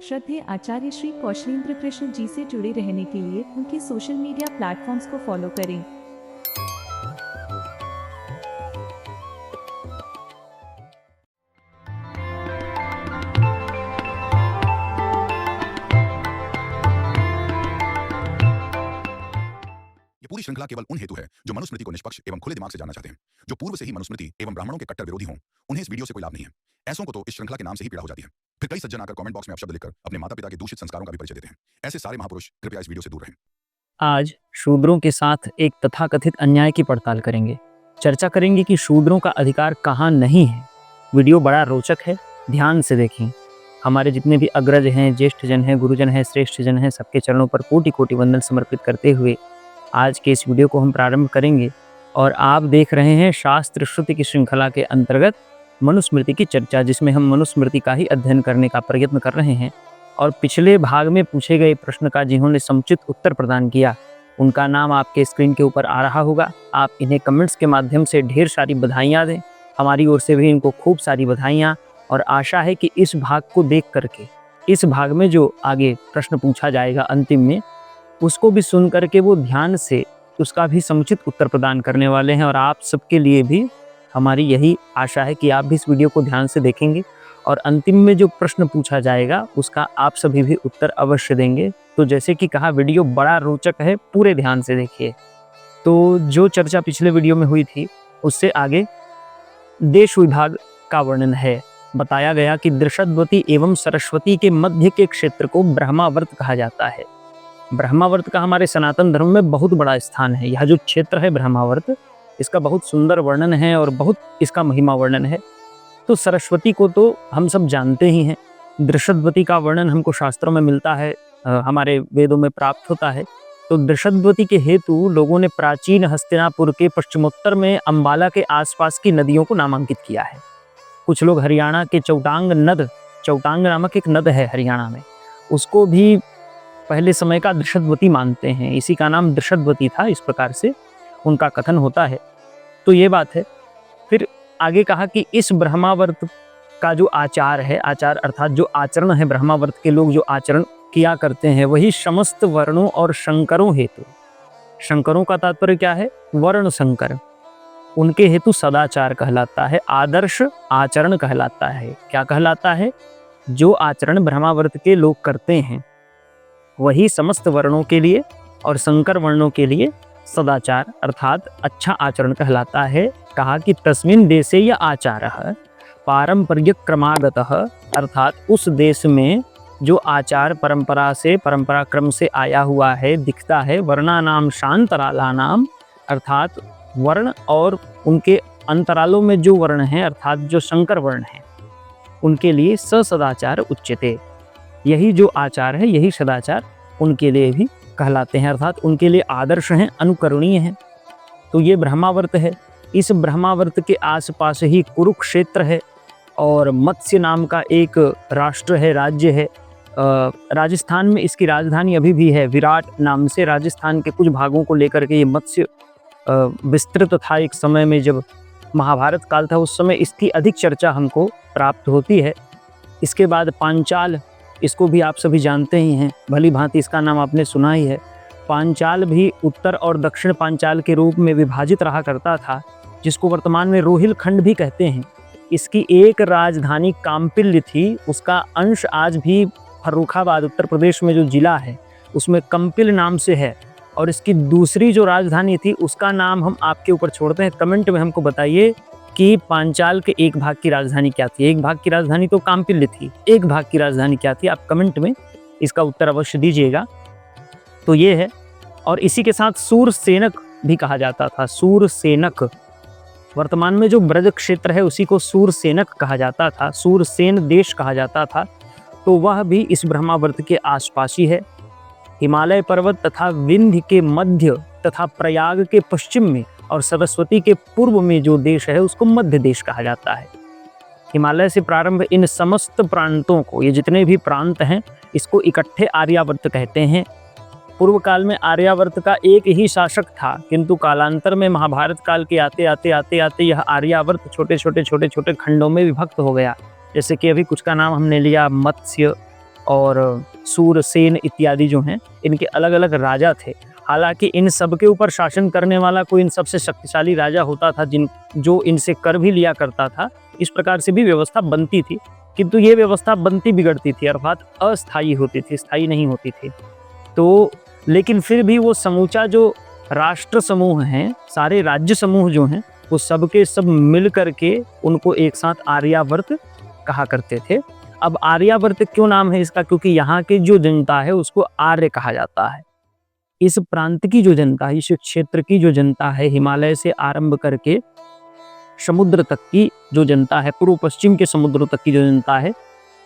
श्रद्धेय आचार्य श्री कौशलेंद्र कृष्ण जी से जुड़े रहने के लिए उनके सोशल मीडिया प्लेटफॉर्म्स को फॉलो करें। ये पूरी श्रृंखला केवल उन हेतु है जो मनुस्मृति को निष्पक्ष एवं खुले दिमाग से जानना चाहते हैं। जो पूर्व से ही मनुस्मृति एवं ब्राह्मणों के कट्टर विरोधी हों, उन्हें इस वीडियो से कोई लाभ नहीं है। ऐसों को तो इस श्रृंखला के नाम से ही पीड़ा हो जाती है। फिर कई सज्जन आकर कमेंट बॉक्स में अपशब्द लिखकर अपने माता पिता के दूषित संस्कारों का भी परिचय देते हैं। ऐसे सारे महापुरुष कृपया इस वीडियो से दूर रहें। आज शूद्रों के साथ एक तथाकथित अन्याय की पड़ताल करेंगे। चर्चा करेंगे कि शूद्रों का अधिकार कहाँ नहीं है। वीडियो बड़ा रोचक है, ध्यान से देखें। हमारे जितने भी अग्रज हैं, ज्येष्ठ जन हैं, गुरुजन हैं, श्रेष्ठ जन हैं, सबके चरणों पर कोटि कोटि वंदन समर्पित करते हुए आज के इस वीडियो को हम प्रारंभ करेंगे। और आप देख रहे हैं शास्त्र श्रुति की श्रृंखला के अंतर्गत मनुस्मृति की चर्चा, जिसमें हम मनुस्मृति का ही अध्ययन करने का प्रयत्न कर रहे हैं। और पिछले भाग में पूछे गए प्रश्न का जिन्होंने समुचित उत्तर प्रदान किया, उनका नाम आपके स्क्रीन के ऊपर आ रहा होगा। आप इन्हें कमेंट्स के माध्यम से ढेर सारी बधाइयाँ दें। हमारी ओर से भी इनको खूब सारी बधाइयाँ। और आशा है कि इस भाग को देख करके इस भाग में जो आगे प्रश्न पूछा जाएगा अंतिम में, उसको भी सुन करके वो ध्यान से उसका भी समुचित उत्तर प्रदान करने वाले हैं। और आप सबके लिए भी हमारी यही आशा है कि आप भी इस वीडियो को ध्यान से देखेंगे और अंतिम में जो प्रश्न पूछा जाएगा उसका आप सभी भी उत्तर अवश्य देंगे। तो जैसे कि कहा, वीडियो बड़ा रोचक है, पूरे ध्यान से देखिए। तो जो चर्चा पिछले वीडियो में हुई थी उससे आगे देश विभाग का वर्णन है। बताया गया कि दृषद्वती एवं सरस्वती के मध्य के क्षेत्र को ब्रह्मावर्त कहा जाता है। ब्रह्मावर्त का हमारे सनातन धर्म में बहुत बड़ा स्थान है। यह जो क्षेत्र है ब्रह्मावर्त, इसका बहुत सुंदर वर्णन है और बहुत इसका महिमा वर्णन है। तो सरस्वती को तो हम सब जानते ही हैं। दृषद्वती का वर्णन हमको शास्त्रों में मिलता है, हमारे वेदों में प्राप्त होता है। तो दृषद्वती के हेतु लोगों ने प्राचीन हस्तिनापुर के पश्चिमोत्तर में अंबाला के आसपास की नदियों को नामांकित किया है। कुछ लोग हरियाणा के चौटांग नामक एक नद है हरियाणा में, उसको भी पहले समय का दृषद्वती मानते हैं। इसी का नाम दृषद्वती था, इस प्रकार से उनका कथन होता है। तो ये बात है। फिर आगे कहा कि इस ब्रह्मावर्त का जो आचार है, आचार अर्थात जो आचरण है, ब्रह्मावर्त के लोग जो आचरण किया करते हैं, वही समस्त वर्णों और शंकरों हेतु, शंकरों का तात्पर्य क्या है? वर्ण शंकर, उनके हेतु सदाचार कहलाता है, आदर्श आचरण कहलाता है। क्या कहलाता है? जो आचरण ब्रह्मावर्त के लोग करते हैं वही समस्त वर्णों के लिए और शंकर वर्णों के लिए सदाचार अर्थात अच्छा आचरण कहलाता है। कहा कि तस्मिन् देशे य आचारः पारंपरिक क्रमागतः, अर्थात उस देश में जो आचार परंपरा क्रम से आया हुआ है, दिखता है। वर्णानाम शांतरालानाम, अर्थात वर्ण और उनके अंतरालों में जो वर्ण हैं, अर्थात जो शंकर वर्ण हैं, उनके लिए सदाचार उच्यते। यही जो आचार है, यही सदाचार उनके लिए भी कहलाते हैं, अर्थात उनके लिए आदर्श हैं, अनुकरणीय हैं। तो ये ब्रह्मावर्त है। इस ब्रह्मावर्त के आसपास ही कुरुक्षेत्र है और मत्स्य नाम का एक राष्ट्र है, राज्य है। राजस्थान में इसकी राजधानी अभी भी है, विराट नाम से। राजस्थान के कुछ भागों को लेकर के ये मत्स्य विस्तृत था। एक समय में जब महाभारत काल था, उस समय इसकी अधिक चर्चा हमको प्राप्त होती है। इसके बाद पांचाल, इसको भी आप सभी जानते ही हैं, भली भांति इसका नाम आपने सुना ही है। पांचाल भी उत्तर और दक्षिण पांचाल के रूप में विभाजित रहा करता था, जिसको वर्तमान में रोहिलखंड भी कहते हैं। इसकी एक राजधानी काम्पिल्य थी, उसका अंश आज भी फर्रुखाबाद उत्तर प्रदेश में जो जिला है उसमें कंपिल नाम से है। और इसकी दूसरी जो राजधानी थी उसका नाम हम आपके ऊपर छोड़ते हैं। कमेंट में हमको बताइए कि पांचाल के एक भाग की राजधानी क्या थी। एक भाग की राजधानी तो काम्पिल्य थी, एक भाग की राजधानी क्या थी? आप कमेंट में इसका उत्तर अवश्य दीजिएगा। तो ये है। और इसी के साथ सूरसेनक भी कहा जाता था। सूरसेनक, वर्तमान में जो ब्रज क्षेत्र है उसी को सूरसेनक कहा जाता था, सूरसेन देश कहा जाता था। तो वह भी इस ब्रह्मावर्त के आसपास ही है। हिमालय पर्वत तथा विंध्य के मध्य तथा प्रयाग के पश्चिम में और सरस्वती के पूर्व में जो देश है उसको मध्य देश कहा जाता है। हिमालय से प्रारंभ इन समस्त प्रांतों को, ये जितने भी प्रांत हैं, इसको इकट्ठे आर्यावर्त कहते हैं। पूर्व काल में आर्यावर्त का एक ही शासक था, किंतु कालांतर में महाभारत काल के आते आते यह आर्यावर्त छोटे छोटे खंडों में विभक्त हो गया। जैसे कि अभी कुछ का नाम हमने लिया मत्स्य, और सूर, सेन इत्यादि जो हैं, इनके अलग अलग राजा थे। हालांकि इन सब के ऊपर शासन करने वाला कोई इन सबसे शक्तिशाली राजा होता था जो इनसे कर भी लिया करता था। इस प्रकार से भी व्यवस्था बनती थी, किंतु ये व्यवस्था बनती बिगड़ती थी, अर्थात अस्थायी होती थी, स्थायी नहीं होती थी। तो लेकिन फिर भी वो समूचा जो राष्ट्र समूह हैं, सारे राज्य समूह जो हैं, वो सब के सब मिल करके उनको एक साथ आर्यावर्त कहा करते थे। अब आर्यावर्त क्यों नाम है इसका? क्योंकि यहाँ की जो जनता है उसको आर्य कहा जाता है। इस प्रांत की जो जनता है, इस क्षेत्र की जो जनता है, हिमालय से आरंभ करके समुद्र तक की जो जनता है, पूर्व पश्चिम के समुद्र तक की जो जनता है,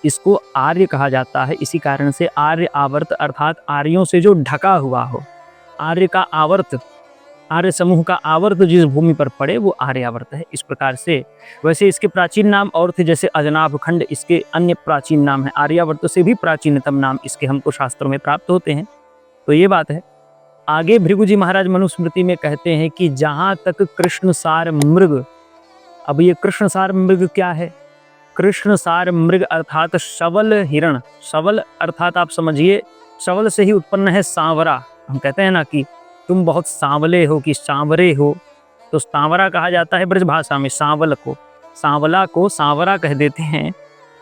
इसको आर्य कहा जाता है। इसी कारण से आर्य आवर्त अर्थात आर्यों से जो ढका हुआ हो, आर्य का आवर्त, आर्य समूह का आवर्त जिस भूमि पर पड़े वो आर्यावर्त है। इस प्रकार से वैसे इसके प्राचीन नाम और थे, जैसे अजनाभ खंड इसके अन्य प्राचीन नाम है। आर्यावर्त से भी प्राचीनतम नाम इसके हमको शास्त्रों में प्राप्त होते हैं। तो ये बात है। आगे भृगु जी महाराज मनुस्मृति में कहते हैं कि जहाँ तक कृष्णसार मृग, अब ये कृष्णसार मृग क्या है? कृष्णसार मृग अर्थात शवल हिरण। शवल अर्थात आप समझिए, शवल से ही उत्पन्न है सांवरा। हम कहते हैं ना कि तुम बहुत सांवले हो, कि सांवरे हो, तो सांवरा कहा जाता है ब्रज भाषा में सांवल को। सांवला को सांवरा कह देते हैं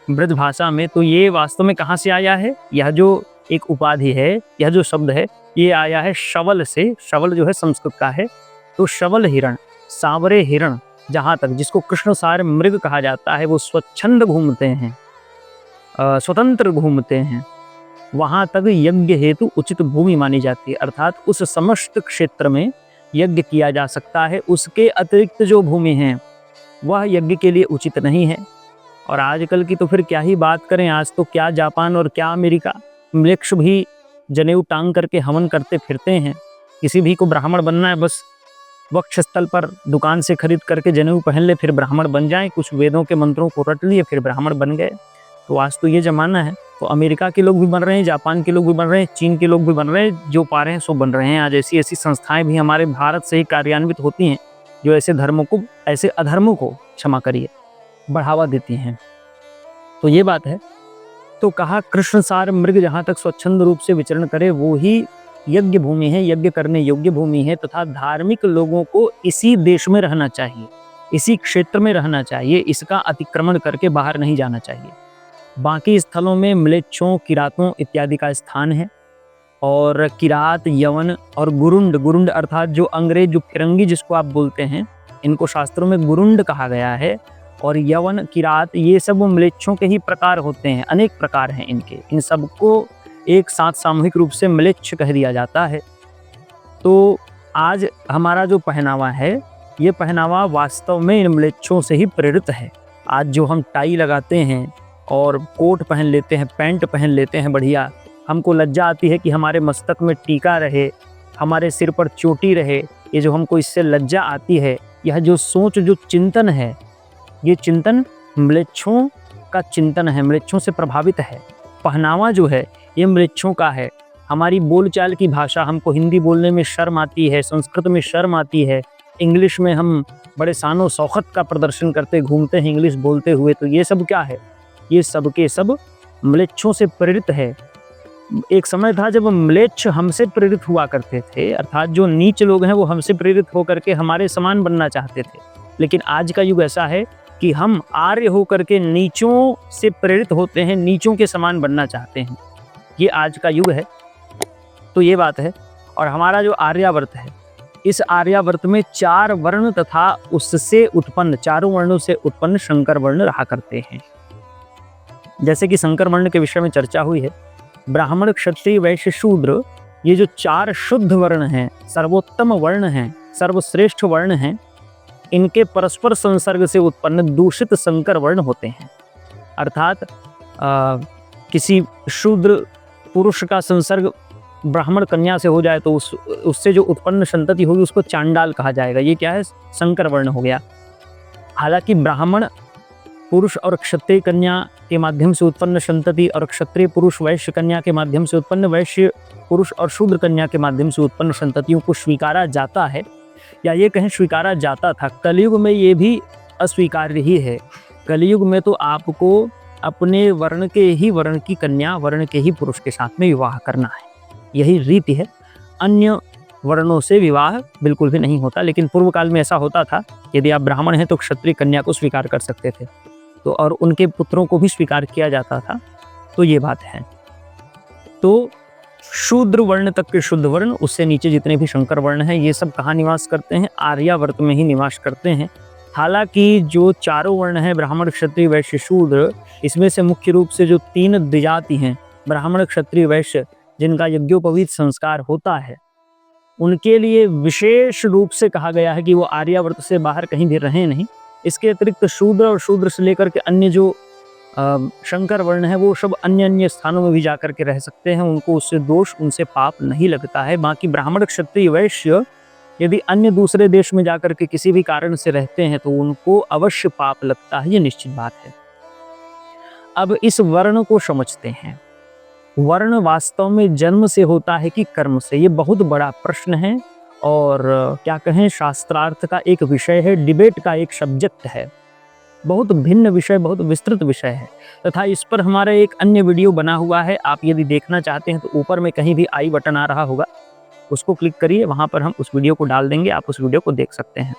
ब्रज भाषा में। तो ये वास्तव में कहाँ से आया है? यह जो एक उपाधि है, यह जो शब्द है, ये आया है शवल से। शवल जो है संस्कृत का है। तो शवल हिरण, सांवरे हिरण, जहाँ तक जिसको कृष्णसार मृग कहा जाता है, वो स्वच्छंद घूमते हैं, स्वतंत्र घूमते हैं, वहाँ तक यज्ञ हेतु उचित भूमि मानी जाती है। अर्थात उस समस्त क्षेत्र में यज्ञ किया जा सकता है। उसके अतिरिक्त जो भूमि है वह यज्ञ के लिए उचित नहीं है। और आजकल की तो फिर क्या ही बात करें, आज तो क्या जापान और क्या अमेरिका, म्लेच्छ भी जनेऊ टांग करके हवन करते फिरते हैं। किसी भी को ब्राह्मण बनना है, बस वक्षस्थल पर दुकान से खरीद करके जनेऊ पहन ले, फिर ब्राह्मण बन जाए, कुछ वेदों के मंत्रों को रट लिए, फिर ब्राह्मण बन गए। तो आज तो ये जमाना है। तो अमेरिका के लोग भी बन रहे हैं, जापान के लोग भी बन रहे हैं, चीन के लोग भी बन रहे हैं, जो पा रहे हैं सो बन रहे हैं। आज ऐसी ऐसी संस्थाएं भी हमारे भारत से ही कार्यान्वित होती हैं, जो ऐसे धर्मों को, ऐसे अधर्मों को, क्षमा करिए, बढ़ावा देती हैं। तो ये बात है। तो कहा कृष्णसार मृग जहाँ तक स्वच्छंद रूप से विचरण करे वो ही यज्ञ भूमि है, यज्ञ करने योग्य भूमि है। तथा धार्मिक लोगों को इसी देश में रहना चाहिए, इसी क्षेत्र में रहना चाहिए, इसका अतिक्रमण करके बाहर नहीं जाना चाहिए। बाकी स्थलों में म्लेच्छों, किरातों इत्यादि का स्थान है। और किरात, यवन और गुरुंड, गुरुंड अर्थात जो अंग्रेज, जो फिरंगी जिसको आप बोलते हैं, इनको शास्त्रों में गुरुंड कहा गया है। और यवन, किरात, ये सब म्लेच्छों के ही प्रकार होते हैं, अनेक प्रकार हैं इनके। इन सबको एक साथ सामूहिक रूप से म्लेच्छ कह दिया जाता है। तो आज हमारा जो पहनावा है, ये पहनावा वास्तव में इन म्लेच्छों से ही प्रेरित है। आज जो हम टाई लगाते हैं और कोट पहन लेते हैं, पैंट पहन लेते हैं बढ़िया, हमको लज्जा आती है कि हमारे मस्तक में टीका रहे, हमारे सिर पर चोटी रहे। ये जो हमको इससे लज्जा आती है, यह जो सोच, जो चिंतन है, ये चिंतन म्लेच्छों का चिंतन है, म्लेच्छों से प्रभावित है। पहनावा जो है ये म्लेच्छों का है। हमारी बोलचाल की भाषा, हमको हिंदी बोलने में शर्म आती है, संस्कृत में शर्म आती है, इंग्लिश में हम बड़े शानो शौकत का प्रदर्शन करते घूमते हैं इंग्लिश बोलते हुए। तो ये सब क्या है? ये सब के सब म्लेच्छों से प्रेरित है। एक समय था जब म्लेच्छ हमसे प्रेरित हुआ करते थे, अर्थात जो नीच लोग हैं वो हमसे प्रेरित होकर के हमारे समान बनना चाहते थे। लेकिन आज का युग ऐसा है कि हम आर्य होकर के नीचों से प्रेरित होते हैं, नीचों के समान बनना चाहते हैं। ये आज का युग है। तो ये बात है। और हमारा जो आर्यावर्त है, इस आर्यावर्त में 4 वर्ण तथा उससे उत्पन्न, चारों वर्णों से उत्पन्न शंकर वर्ण रहा करते हैं। जैसे कि शंकर वर्ण के विषय में चर्चा हुई है, ब्राह्मण, क्षत्रिय, वैश्य, शूद्र, ये जो 4 शुद्ध वर्ण हैं, सर्वोत्तम वर्ण हैं, सर्वश्रेष्ठ वर्ण हैं, इनके परस्पर संसर्ग से उत्पन्न दूषित संकर वर्ण होते हैं। अर्थात किसी शूद्र पुरुष का संसर्ग ब्राह्मण कन्या से हो जाए तो उससे जो उत्पन्न संतति होगी उसको चांडाल कहा जाएगा। ये क्या है? संकर वर्ण हो गया। हालांकि ब्राह्मण पुरुष और क्षत्रिय कन्या के माध्यम से उत्पन्न संतति और क्षत्रिय पुरुष वैश्य कन्या के माध्यम से उत्पन्न, वैश्य पुरुष और शूद्र कन्या के माध्यम से उत्पन्न संततियों को स्वीकारा जाता है, या ये कहें स्वीकारा जाता था। कलयुग में ये भी अस्वीकार्य ही है। कलयुग में तो आपको अपने वर्ण के ही वर्ण की कन्या वर्ण के ही पुरुष के साथ में विवाह करना है, यही रीति है। अन्य वर्णों से विवाह बिल्कुल भी नहीं होता। लेकिन पूर्व काल में ऐसा होता था, यदि आप ब्राह्मण हैं तो क्षत्रिय कन्या को स्वीकार कर सकते थे, तो और उनके पुत्रों को भी स्वीकार किया जाता था। तो ये बात है। तो शूद्र वर्ण तक के शुद्ध वर्ण, उससे नीचे जितने भी शंकर वर्ण हैं, ये सब कहाँ निवास करते हैं? आर्यावर्त में ही निवास करते हैं। हालांकि जो चारों वर्ण हैं, ब्राह्मण क्षत्रिय वैश्य शूद्र, इसमें से मुख्य रूप से जो 3 द्विजाति हैं, ब्राह्मण क्षत्रिय वैश्य, जिनका यज्ञोपवीत संस्कार होता है, उनके लिए विशेष रूप से कहा गया है कि वो आर्यावर्त से बाहर कहीं भी रहें नहीं। इसके अतिरिक्त शूद्र और शूद्र से लेकर के अन्य जो शंकर वर्ण है, वो सब अन्य अन्य स्थानों में भी जाकर के रह सकते हैं, उनको उससे दोष, उनसे पाप नहीं लगता है। बाकी ब्राह्मण क्षत्रिय वैश्य यदि अन्य दूसरे देश में जाकर के किसी भी कारण से रहते हैं तो उनको अवश्य पाप लगता है, ये निश्चित बात है। अब इस वर्ण को समझते हैं। वर्ण वास्तव में जन्म से होता है कि कर्म से, ये बहुत बड़ा प्रश्न है और क्या कहें, शास्त्रार्थ का एक विषय है, डिबेट का एक सब्जेक्ट है, बहुत भिन्न विषय, बहुत विस्तृत विषय है। तथा इस पर हमारा एक अन्य वीडियो बना हुआ है, आप यदि देखना चाहते हैं तो ऊपर में कहीं भी आई बटन आ रहा होगा, उसको क्लिक करिए, वहाँ पर हम उस वीडियो को डाल देंगे, आप उस वीडियो को देख सकते हैं।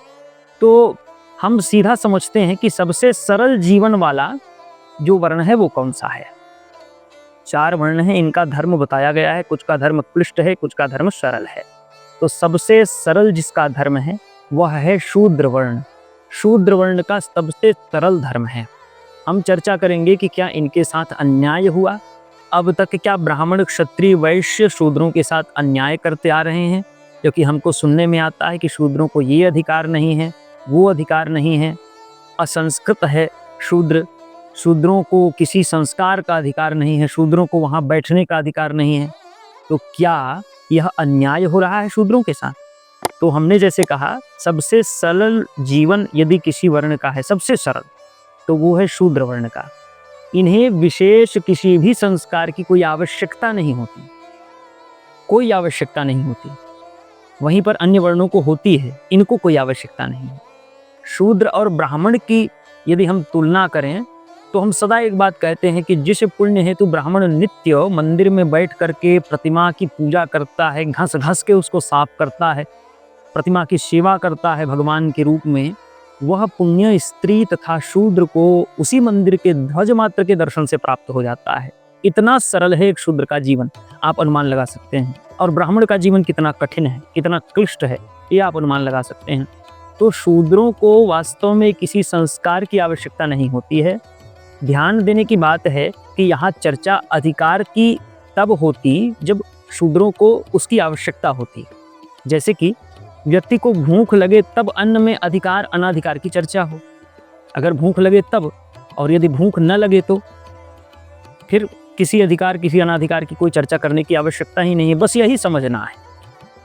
तो हम सीधा समझते हैं कि सबसे सरल जीवन वाला जो वर्ण है वो कौन सा है। 4 वर्ण हैं, इनका धर्म बताया गया है, कुछ का धर्म क्लिष्ट है, कुछ का धर्म सरल है। तो सबसे सरल जिसका धर्म है वह है शूद्र वर्ण। शूद्र वर्ण का सबसे सरल धर्म है। हम चर्चा करेंगे कि क्या इनके साथ अन्याय हुआ, अब तक क्या ब्राह्मण क्षत्रिय वैश्य शूद्रों के साथ अन्याय करते आ रहे हैं, क्योंकि हमको सुनने में आता है कि शूद्रों को ये अधिकार नहीं है, वो अधिकार नहीं है, असंस्कृत है शूद्र, शूद्रों को किसी संस्कार का अधिकार नहीं है, शूद्रों को वहाँ बैठने का अधिकार नहीं है। तो क्या यह अन्याय हो रहा है शूद्रों के साथ? तो हमने जैसे कहा, सबसे सरल जीवन यदि किसी वर्ण का है, सबसे सरल, तो वो है शूद्र वर्ण का। इन्हें विशेष किसी भी संस्कार की कोई आवश्यकता नहीं होती, कोई आवश्यकता नहीं होती। वहीं पर अन्य वर्णों को होती है, इनको कोई आवश्यकता नहीं है। शूद्र और ब्राह्मण की यदि हम तुलना करें तो हम सदा एक बात कहते हैं कि जिस पुण्य हेतु ब्राह्मण नित्य मंदिर में बैठ करके प्रतिमा की पूजा करता है, घस घस के उसको साफ करता है, प्रतिमा की सेवा करता है भगवान के रूप में, वह पुण्य स्त्री तथा शूद्र को उसी मंदिर के ध्वज मात्र के दर्शन से प्राप्त हो जाता है। इतना सरल है एक शूद्र का जीवन, आप अनुमान लगा सकते हैं। और ब्राह्मण का जीवन कितना कठिन है, कितना क्लिष्ट है, ये आप अनुमान लगा सकते हैं। तो शूद्रों को वास्तव में किसी संस्कार की आवश्यकता नहीं होती है। ध्यान देने की बात है कि यहाँ चर्चा अधिकार की तब होती जब शूद्रों को उसकी आवश्यकता होती। जैसे कि व्यक्ति को भूख लगे तब अन्न में अधिकार अनाधिकार की चर्चा हो, अगर भूख लगे तब, और यदि भूख न लगे तो फिर किसी अधिकार किसी अनाधिकार की कोई चर्चा करने की आवश्यकता ही नहीं है। बस यही समझना है,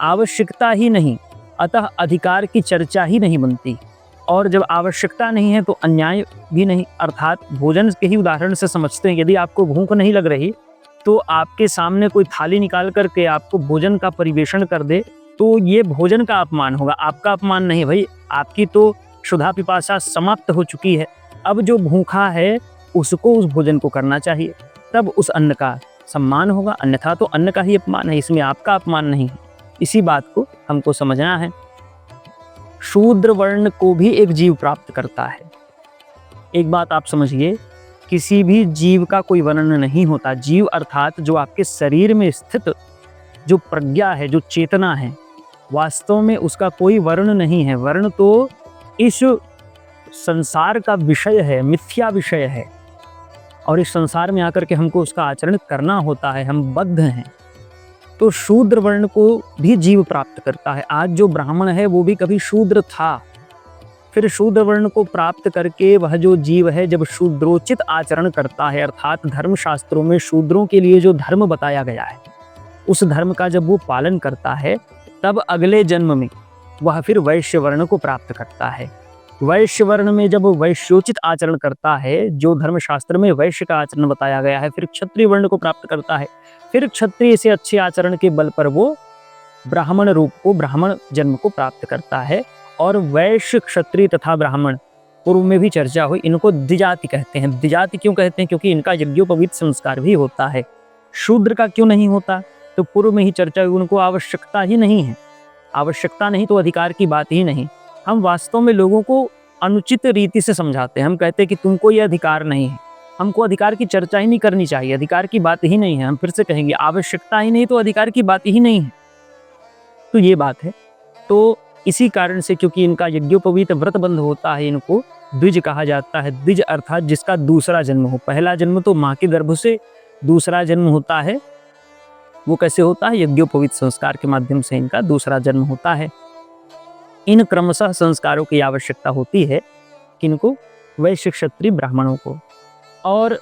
आवश्यकता ही नहीं, अतः अधिकार की चर्चा ही नहीं बनती। और जब आवश्यकता नहीं है तो अन्याय भी नहीं। अर्थात भोजन के ही उदाहरण से समझते हैं, यदि आपको भूख नहीं लग रही तो आपके सामने कोई थाली निकाल करके आपको भोजन का परिवेषण कर दे तो ये भोजन का अपमान होगा, आपका अपमान नहीं। भाई, आपकी तो क्षुधा पिपासा समाप्त हो चुकी है, अब जो भूखा है उसको उस भोजन को करना चाहिए, तब उस अन्न का सम्मान होगा, अन्यथा तो अन्न का ही अपमान है, इसमें आपका अपमान नहीं है। इसी बात को हमको समझना है। शूद्र वर्ण को भी एक जीव प्राप्त करता है। एक बात आप समझिए, किसी भी जीव का कोई वर्ण नहीं होता। जीव अर्थात जो आपके शरीर में स्थित जो प्रज्ञा है, जो चेतना है, वास्तव में उसका कोई वर्ण नहीं है। वर्ण तो इस संसार का विषय है, मिथ्या विषय है, और इस संसार में आकर के हमको उसका आचरण करना होता है, हम बद्ध हैं। तो शूद्र वर्ण को भी जीव प्राप्त करता है। आज जो ब्राह्मण है वो भी कभी शूद्र था, फिर शूद्र वर्ण को प्राप्त करके वह जो जीव है जब शूद्रोचित आचरण करता है, अर्थात धर्मशास्त्रों में शूद्रों के लिए जो धर्म बताया गया है उस धर्म का जब वो पालन करता है, तब अगले जन्म में वह फिर वैश्य वर्ण को प्राप्त करता है। वैश्य वर्ण में जब वैश्योचित आचरण करता है, जो धर्मशास्त्र में वैश्य का आचरण बताया गया है, फिर क्षत्रिय वर्ण को प्राप्त करता है। फिर क्षत्रिय से अच्छे आचरण के बल पर वो ब्राह्मण रूप को, ब्राह्मण जन्म को प्राप्त करता है। और वैश्य, क्षत्रिय तथा ब्राह्मण पूर्व में भी चर्चा हुई, इनको द्विजाति कहते हैं। द्विजाति क्यों कहते हैं? क्योंकि इनका यज्ञोपवीत संस्कार भी होता है। शूद्र का क्यों नहीं होता? तो पूर्व में ही चर्चा हुई, उनको आवश्यकता ही नहीं है। आवश्यकता नहीं तो अधिकार की बात ही नहीं। हम वास्तव में लोगों को अनुचित रीति से समझाते हैं। हम कहते हैं कि तुमको ये अधिकार नहीं है, हमको अधिकार की चर्चा ही नहीं करनी चाहिए, अधिकार की बात ही नहीं है। हम फिर से कहेंगे आवश्यकता ही नहीं तो अधिकार की बात ही नहीं है। तो ये बात है। तो इसी कारण से क्योंकि इनका यज्ञोपवीत व्रत बंध होता है, इनको द्विज कहा जाता है। द्विज अर्थात जिसका दूसरा जन्म हो। पहला जन्म तो माँ के गर्भ से, दूसरा जन्म होता है वो कैसे होता है? यज्ञोपवीत संस्कार के माध्यम से इनका दूसरा जन्म होता है। इन क्रमशः संस्कारों की आवश्यकता होती है किनको? वैश्य, क्षत्रिय, ब्राह्मणों को। और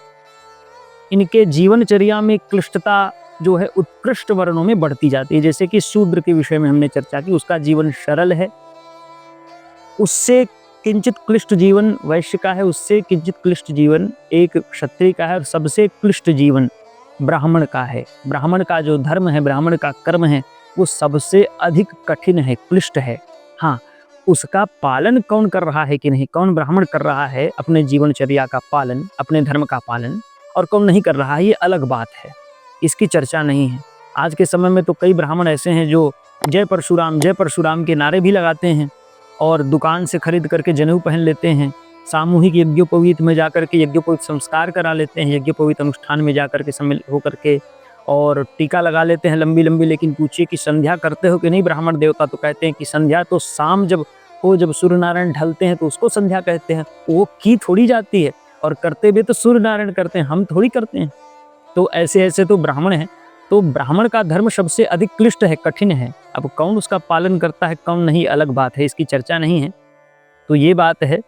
इनके जीवनचर्या में क्लिष्टता जो है उत्कृष्ट वर्णों में बढ़ती जाती है। जैसे कि शूद्र के विषय में हमने चर्चा की, उसका जीवन सरल है, उससे किंचित क्लिष्ट जीवन वैश्य का है, उससे किंचित क्लिष्ट जीवन एक क्षत्रिय का है, और सबसे क्लिष्ट जीवन ब्राह्मण का है। ब्राह्मण का जो धर्म है, ब्राह्मण का कर्म है, वो सबसे अधिक कठिन है, क्लिष्ट है। हाँ, उसका पालन कौन कर रहा है कि नहीं, कौन ब्राह्मण कर रहा है अपने जीवनचर्या का पालन, अपने धर्म का पालन, और कौन नहीं कर रहा है, ये अलग बात है। इसकी चर्चा नहीं है। आज के समय में तो कई ब्राह्मण ऐसे हैं जो जय परशुराम के नारे भी लगाते हैं और दुकान से खरीद करके जनेऊ पहन लेते हैं, सामूहिक यज्ञोपवीत में जाकर के यज्ञोपवीत संस्कार करा लेते हैं, यज्ञोपवीत अनुष्ठान में जाकर के सम्मिलित होकर के और टीका लगा लेते हैं लंबी लंबी। लेकिन पूछिए कि संध्या करते हो कि नहीं ब्राह्मण देवता? तो कहते हैं कि संध्या तो शाम जब हो, जब सूर्य नारायण ढलते हैं तो उसको संध्या कहते हैं। वो की थोड़ी जाती है, और करते भी तो सूर्य नारायण करते हैं, हम थोड़ी करते हैं। तो ऐसे ऐसे तो ब्राह्मण हैं। तो ब्राह्मण का धर्म सबसे अधिक क्लिष्ट है, कठिन है। अब कौन उसका पालन करता है, कौन नहीं, अलग बात है, इसकी चर्चा नहीं है। तो ये बात है।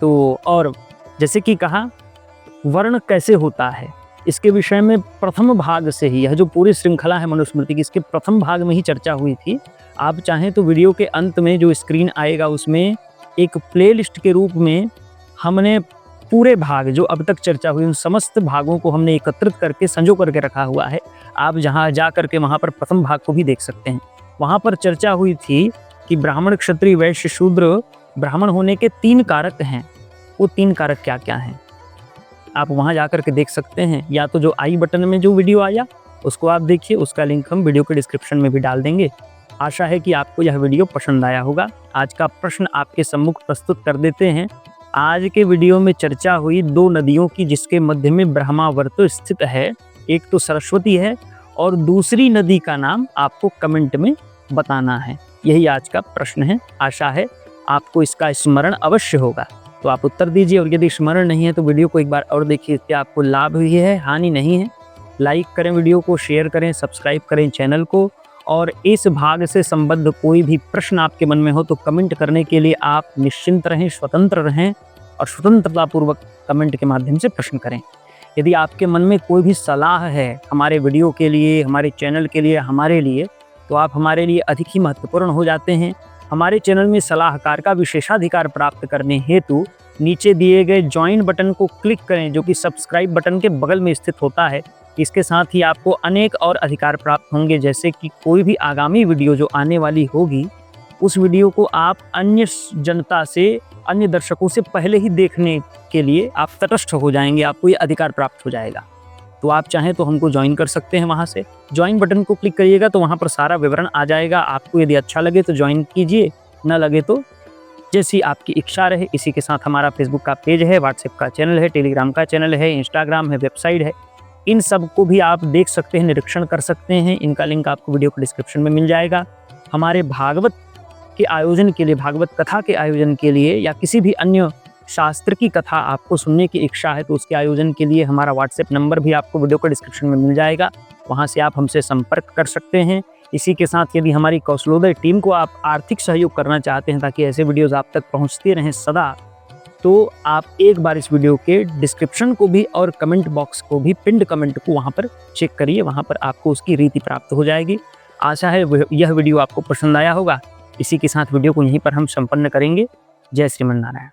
तो और जैसे कि कहा वर्ण कैसे होता है, इसके विषय में प्रथम भाग से ही, यह जो पूरी श्रृंखला है मनुस्मृति की, इसके प्रथम भाग में ही चर्चा हुई थी। आप चाहें तो वीडियो के अंत में जो स्क्रीन आएगा उसमें एक प्लेलिस्ट के रूप में हमने पूरे भाग जो अब तक चर्चा हुई, उन समस्त भागों को हमने एकत्रित करके संजो करके रखा हुआ है। आप जहाँ जा करके वहाँ पर प्रथम भाग को भी देख सकते हैं। वहाँ पर चर्चा हुई थी कि ब्राह्मण, क्षत्रिय, वैश्य, शूद्र ब्राह्मण होने के 3 कारक हैं। वो 3 कारक क्या क्या हैं आप वहाँ जा करके देख सकते हैं। या तो जो आई बटन में जो वीडियो आया उसको आप देखिए, उसका लिंक हम वीडियो के डिस्क्रिप्शन में भी डाल देंगे। आशा है कि आपको यह वीडियो पसंद आया होगा। आज का प्रश्न आपके सम्मुख प्रस्तुत कर देते हैं। आज के वीडियो में चर्चा हुई 2 नदियों की जिसके मध्य में ब्रह्मावर्त स्थित है। एक तो सरस्वती है और दूसरी नदी का नाम आपको कमेंट में बताना है। यही आज का प्रश्न है। आशा है आपको इसका स्मरण अवश्य होगा, तो आप उत्तर दीजिए। और यदि स्मरण नहीं है तो वीडियो को एक बार और देखिए, इससे आपको लाभ ही है, हानि नहीं है। लाइक करें वीडियो को, शेयर करें, सब्सक्राइब करें चैनल को। और इस भाग से संबद्ध कोई भी प्रश्न आपके मन में हो तो कमेंट करने के लिए आप निश्चिंत रहें, स्वतंत्र रहें और स्वतंत्रतापूर्वक कमेंट के माध्यम से प्रश्न करें। यदि आपके मन में कोई भी सलाह है हमारे वीडियो के लिए, हमारे चैनल के लिए, हमारे लिए, तो आप हमारे लिए अधिक ही महत्वपूर्ण हो जाते हैं। हमारे चैनल में सलाहकार का विशेषाधिकार प्राप्त करने हेतु नीचे दिए गए ज्वाइन बटन को क्लिक करें, जो कि सब्सक्राइब बटन के बगल में स्थित होता है। इसके साथ ही आपको अनेक और अधिकार प्राप्त होंगे, जैसे कि कोई भी आगामी वीडियो जो आने वाली होगी उस वीडियो को आप अन्य जनता से, अन्य दर्शकों से पहले ही देखने के लिए आप तटस्थ हो जाएंगे, आपको ये अधिकार प्राप्त हो जाएगा। तो आप चाहें तो हमको ज्वाइन कर सकते हैं। वहाँ से ज्वाइन बटन को क्लिक करिएगा तो वहाँ पर सारा विवरण आ जाएगा। आपको यदि अच्छा लगे तो ज्वाइन कीजिए, न लगे तो जैसी आपकी इच्छा रहे। इसी के साथ हमारा फेसबुक का पेज है, व्हाट्सएप का चैनल है, टेलीग्राम का चैनल है, इंस्टाग्राम है, वेबसाइट है। इन सब को भी आप देख सकते हैं, निरीक्षण कर सकते हैं। इनका लिंक आपको वीडियो के डिस्क्रिप्शन में मिल जाएगा। हमारे भागवत के आयोजन के लिए, भागवत कथा के आयोजन के लिए, या किसी भी अन्य शास्त्र की कथा आपको सुनने की इच्छा है तो उसके आयोजन के लिए हमारा व्हाट्सएप नंबर भी आपको वीडियो के डिस्क्रिप्शन में मिल जाएगा। वहाँ से आप हमसे संपर्क कर सकते हैं। इसी के साथ यदि हमारी कौशलोदय टीम को आप आर्थिक सहयोग करना चाहते हैं ताकि ऐसे वीडियोज़ आप तक पहुँचते रहें सदा, तो आप एक बार इस वीडियो के डिस्क्रिप्शन को भी और कमेंट बॉक्स को भी, पिंड कमेंट को वहाँ पर चेक करिए, वहाँ पर आपको उसकी रीति प्राप्त हो जाएगी। आशा है यह वीडियो आपको पसंद आया होगा। इसी के साथ वीडियो को यहीं पर हम संपन्न करेंगे। जय श्रीमन नारायण।